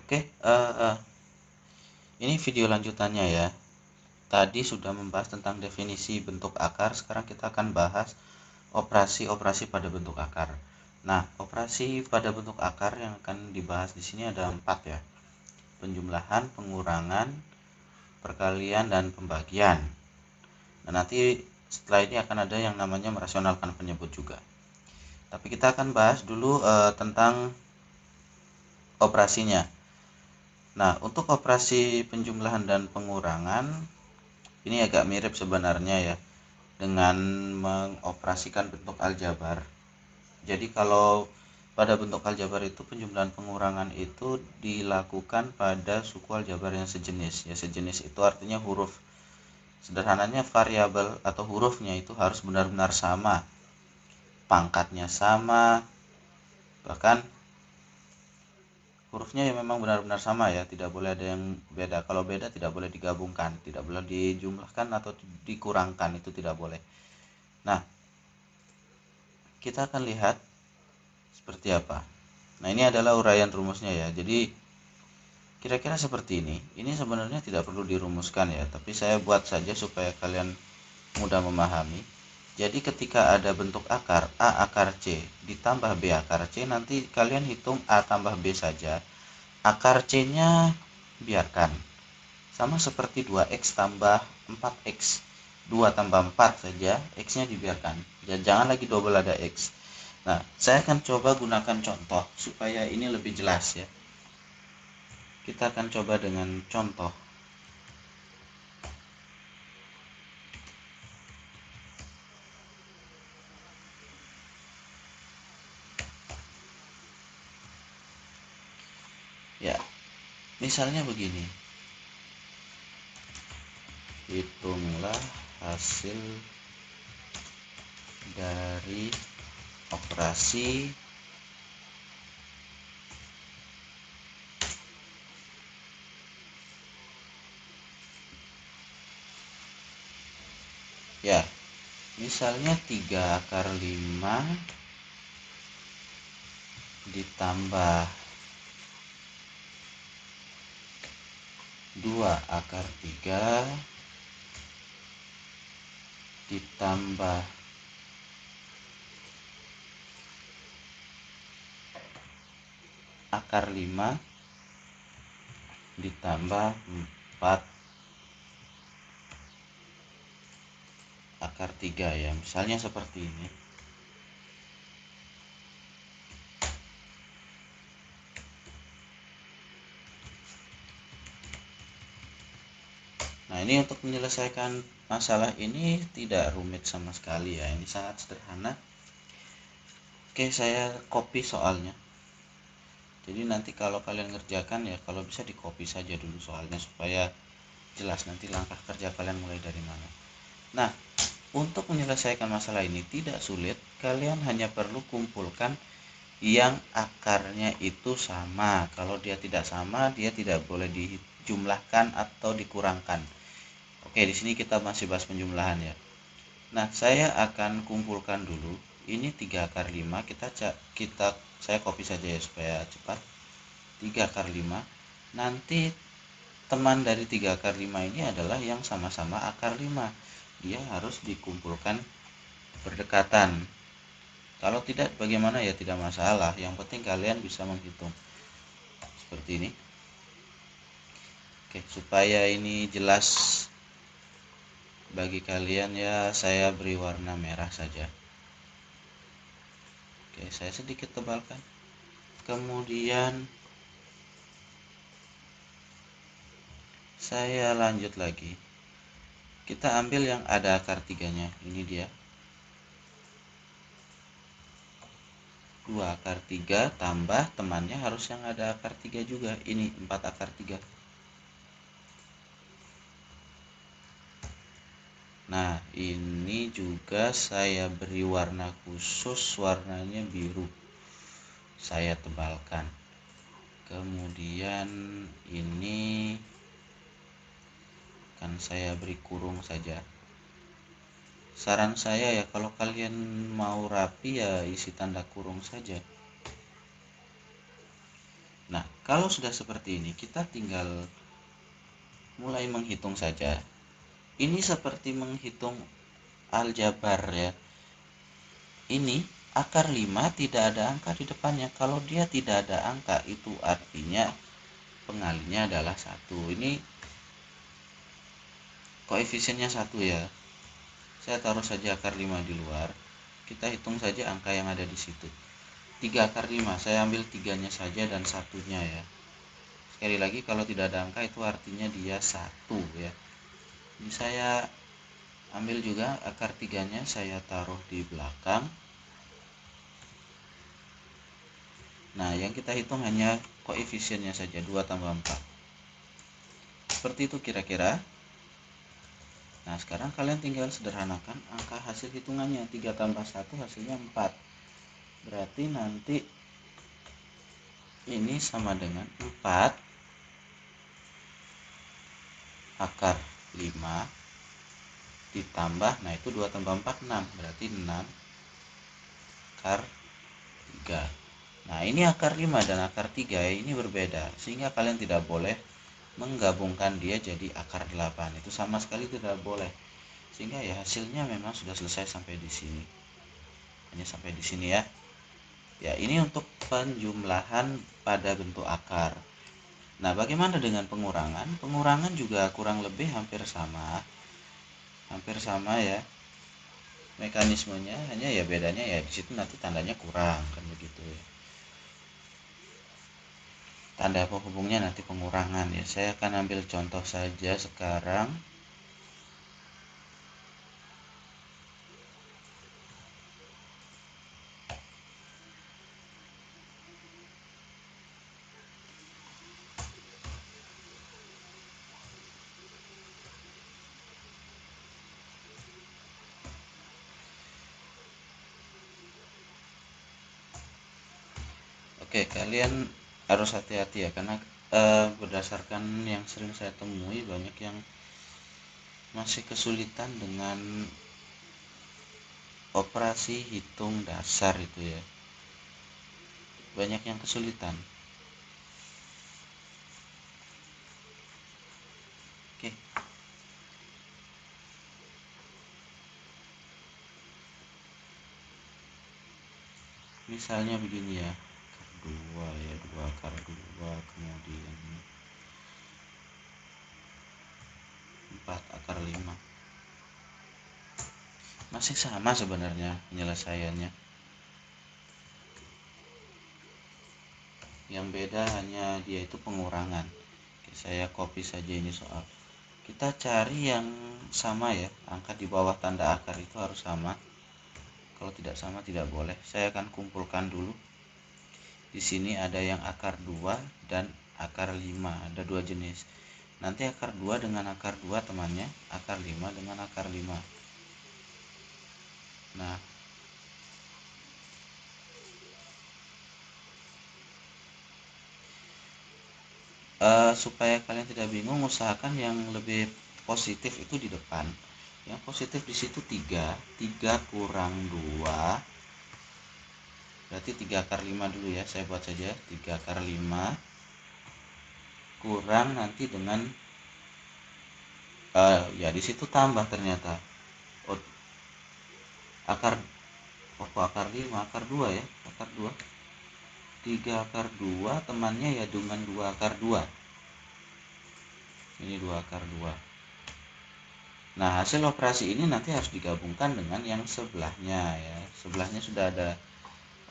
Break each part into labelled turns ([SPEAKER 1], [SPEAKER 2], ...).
[SPEAKER 1] Oke, ini video lanjutannya ya. Tadi sudah membahas tentang definisi bentuk akar, sekarang kita akan bahas operasi-operasi pada bentuk akar. Nah, operasi pada bentuk akar yang akan dibahas di sini ada 4 ya. Penjumlahan, pengurangan, perkalian, dan pembagian. Nah, nanti setelah ini akan ada yang namanya merasionalkan penyebut juga. Tapi kita akan bahas dulu tentang operasinya. Nah, untuk operasi penjumlahan dan pengurangan ini agak mirip sebenarnya ya dengan mengoperasikan bentuk aljabar. Jadi kalau pada bentuk aljabar itu penjumlahan pengurangan itu dilakukan pada suku aljabar yang sejenis. Ya, sejenis itu artinya huruf. Sederhananya variabel atau hurufnya itu harus benar-benar sama. Pangkatnya sama, bahkan hurufnya ya memang benar-benar sama ya, tidak boleh ada yang beda. Kalau beda tidak boleh digabungkan, tidak boleh dijumlahkan atau dikurangkan, itu tidak boleh. Nah, kita akan lihat seperti apa. Nah, ini adalah uraian rumusnya ya. Jadi kira-kira seperti ini. Ini sebenarnya tidak perlu dirumuskan ya, tapi saya buat saja supaya kalian mudah memahami. Jadi ketika ada bentuk akar A akar C ditambah B akar C, nanti kalian hitung A tambah B saja. Akar C-nya biarkan. Sama seperti 2x tambah 4x. 2 tambah 4 saja, x-nya dibiarkan. Jangan lagi double ada x. Nah, saya akan coba gunakan contoh supaya ini lebih jelas ya. Kita akan coba dengan contoh. Ya, misalnya begini. Hitunglah hasil dari operasi ya, misalnya 3 akar 5 ditambah 2 akar 3 ditambah 5 ditambah 4 akar 3 ya, misalnya seperti ini. Nah, ini untuk menyelesaikan masalah ini tidak rumit sama sekali ya, ini sangat sederhana. Oke, saya copy soalnya. Jadi nanti kalau kalian ngerjakan ya, kalau bisa di copy saja dulu soalnya supaya jelas nanti langkah kerja kalian mulai dari mana. Nah, untuk menyelesaikan masalah ini tidak sulit, kalian hanya perlu kumpulkan yang akarnya itu sama. Kalau dia tidak sama, dia tidak boleh dijumlahkan atau dikurangkan. Oke, di sini kita masih bahas penjumlahan ya. Nah, saya akan kumpulkan dulu. Ini 3 akar 5, saya copy saja ya supaya cepat. 3 akar 5. Nanti teman dari 3 akar 5 ini adalah yang sama-sama akar 5. Dia harus dikumpulkan berdekatan. Kalau tidak bagaimana ya tidak masalah. Yang penting kalian bisa menghitung. Seperti ini. Oke, supaya ini jelas bagi kalian ya, saya beri warna merah saja. Oke, saya sedikit tebalkan. Kemudian saya lanjut lagi. Kita ambil yang ada akar 3-nya. Ini dia. 2 akar 3 tambah temannya harus yang ada akar 3 juga. Ini 4 akar 3. Nah, ini juga saya beri warna khusus, warnanya biru. Saya tebalkan. Kemudian ini akan saya beri kurung saja. Saran saya ya, kalau kalian mau rapi ya isi tanda kurung saja. Nah, Kalau sudah seperti ini, kita tinggal mulai menghitung saja. Ini seperti menghitung aljabar ya. Ini akar 5 tidak ada angka di depannya. Kalau dia tidak ada angka, itu artinya pengalinya adalah 1. Ini koefisiennya 1 ya. Saya taruh saja akar 5 di luar. Kita hitung saja angka yang ada di situ. 3 akar 5, saya ambil 3-nya saja dan 1-nya ya. Sekali lagi, kalau tidak ada angka itu artinya dia 1 ya. Ini saya ambil juga akar 3-nya, saya taruh di belakang. Nah, yang kita hitung hanya koefisiennya saja, 2 tambah 4. Seperti itu kira-kira. Nah, sekarang kalian tinggal sederhanakan angka hasil hitungannya. 3 tambah 1 hasilnya 4. Berarti nanti ini sama dengan 4 akar 5 ditambah, nah itu 2 tambah 4, 6. Berarti 6 akar 3. Nah, ini akar 5 dan akar 3 ini berbeda, sehingga kalian tidak boleh menggabungkan dia jadi akar 8. Itu sama sekali tidak boleh. Sehingga ya hasilnya memang sudah selesai sampai di sini. Hanya sampai di sini ya. Ya, ini untuk penjumlahan pada bentuk akar. Nah, bagaimana dengan pengurangan? Pengurangan juga kurang lebih hampir sama. Hampir sama ya. Mekanismenya, hanya ya bedanya ya di situ nanti tandanya kurang kan begitu ya. Tanda penghubungnya nanti pengurangan ya. Saya akan ambil contoh saja sekarang. Oke, kalian harus hati-hati ya, karena berdasarkan yang sering saya temui, banyak yang masih kesulitan dengan operasi hitung dasar itu ya. Banyak yang kesulitan. Oke. Misalnya begini ya. Akar 2 ya, 2 akar 2, kemudian 4 akar 5. Masih sama sebenarnya penyelesaiannya. Yang beda hanya dia itu pengurangan. Oke, saya copy saja ini soal. Kita cari yang sama ya, angka di bawah tanda akar itu harus sama. Kalau tidak sama tidak boleh. Saya akan kumpulkan dulu. Di sini ada yang akar 2 dan akar 5, ada 2 jenis. Nanti akar 2 dengan akar 2 temannya, akar 5 dengan akar 5. Nah, supaya kalian tidak bingung, usahakan yang lebih positif itu di depan. Yang positif di situ 3 kurang 2, berarti 3 akar 5 dulu ya, saya buat saja 3 akar 5 kurang nanti dengan ya di situ tambah ternyata. Oh, akar akar 5, akar 2 ya, akar 2. 3 akar 2 temannya ya dengan 2 akar 2. Ini 2 akar 2. Nah, hasil operasi ini nanti harus digabungkan dengan yang sebelahnya ya. Sebelahnya sudah ada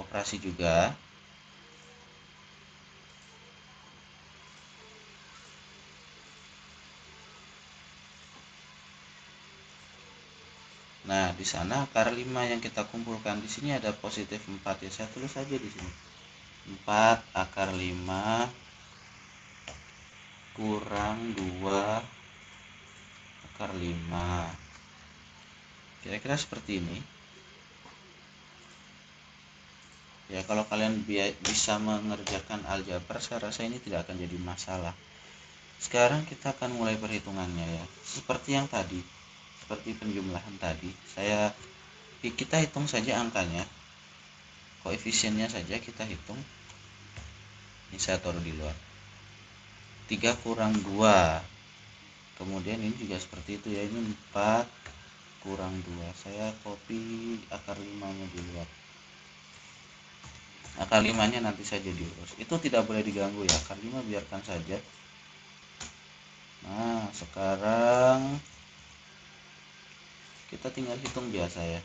[SPEAKER 1] operasi juga. Nah, di sana akar 5 yang kita kumpulkan di sini ada positif 4 ya. Saya tulis saja di sini. 4 akar 5 kurang 2 akar 5. Kira-kira seperti ini. Ya, kalau kalian bisa mengerjakan aljabar, saya rasa ini tidak akan jadi masalah. Sekarang kita akan mulai perhitungannya ya. Seperti yang tadi, seperti penjumlahan tadi, kita hitung saja angkanya. Koefisiennya saja kita hitung. Ini saya taruh di luar. 3 kurang 2. Kemudian ini juga seperti itu ya, ini 4 kurang 2. Saya copy akar 5-nya di luar. Akar 5-nya nanti saja diurus. Itu tidak boleh diganggu ya, akar 5 biarkan saja. Nah, sekarang kita tinggal hitung biasa ya.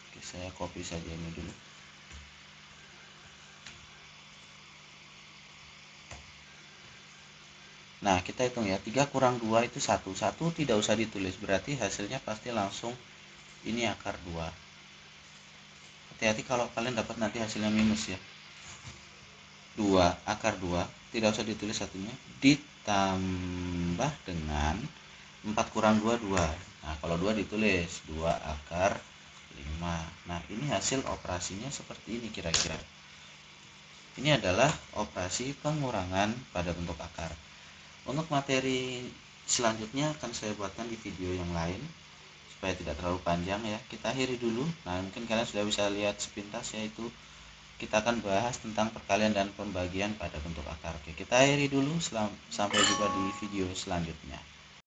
[SPEAKER 1] Oke, saya copy saja ini dulu. Nah, kita hitung ya, 3 kurang 2 itu 1. 1 tidak usah ditulis, berarti hasilnya pasti langsung ini akar 2. Hati-hati kalau kalian dapat nanti hasilnya minus ya. 2 akar 2, tidak usah ditulis satunya, ditambah dengan 4 kurang 2, 2. Nah, kalau 2 ditulis 2 akar 5. Nah, ini hasil operasinya seperti ini kira-kira. Ini adalah operasi pengurangan pada bentuk akar. Untuk materi selanjutnya akan saya buatkan di video yang lain supaya tidak terlalu panjang ya. Kita akhiri dulu. Nah, mungkin kalian sudah bisa lihat sepintas, yaitu kita akan bahas tentang perkalian dan pembagian pada bentuk akar. Oke, kita akhiri dulu. Sampai jumpa di video selanjutnya.